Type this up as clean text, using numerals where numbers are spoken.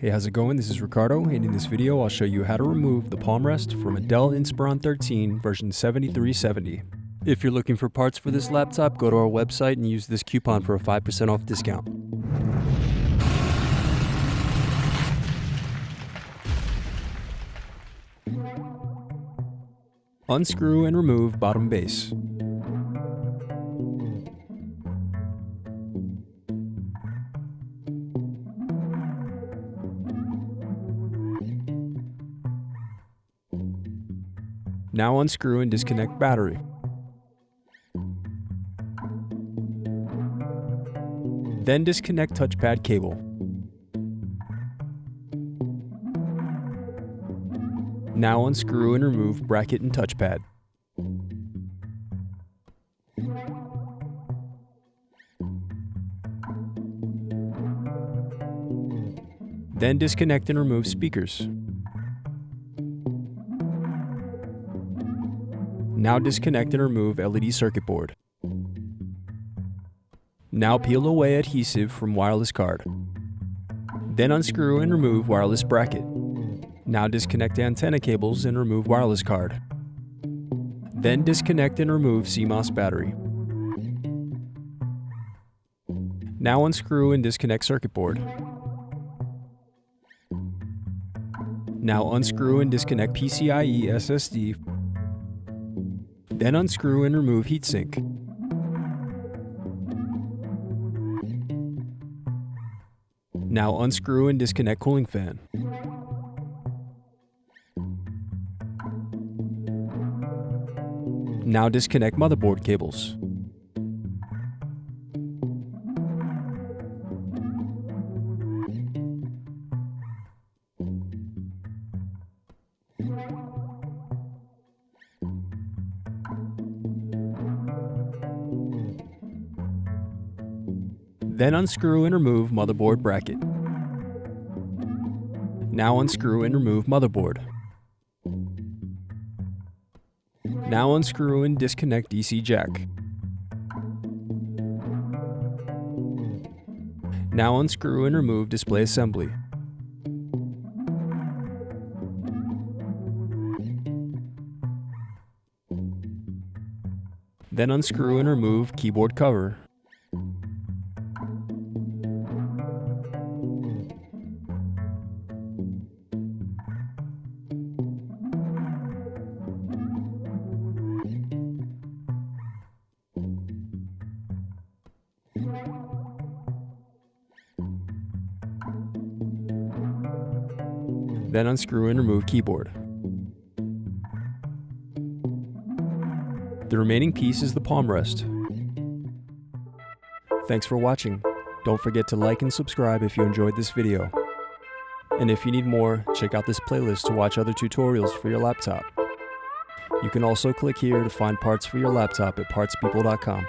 Hey, how's it going? This is Ricardo, and in this video I'll show you how to remove the Palmrest from a Dell Inspiron 13 version 7370. If you're looking for parts for this laptop, go to our website and use this coupon for a 5% off discount. Unscrew and remove bottom base. Now unscrew and disconnect battery. Then disconnect touchpad cable. Now unscrew and remove bracket and touchpad. Then disconnect and remove speakers. Now disconnect and remove LED circuit board. Now peel away adhesive from wireless card. Then unscrew and remove wireless bracket. Now disconnect antenna cables and remove wireless card. Then disconnect and remove CMOS battery. Now unscrew and disconnect circuit board. Now unscrew and disconnect PCIe SSD. Then unscrew and remove heatsink. Now unscrew and disconnect cooling fan. Now disconnect motherboard cables. Then unscrew and remove motherboard bracket. Now unscrew and remove motherboard. Now unscrew and disconnect DC jack. Now unscrew and remove display assembly. Then unscrew and remove keyboard cover. Then unscrew and remove keyboard. The remaining piece is the Palmrest. Thanks for watching. Don't forget to like and subscribe if you enjoyed this video. And if you need more, check out this playlist to watch other tutorials for your laptop. You can also click here to find parts for your laptop at partspeople.com.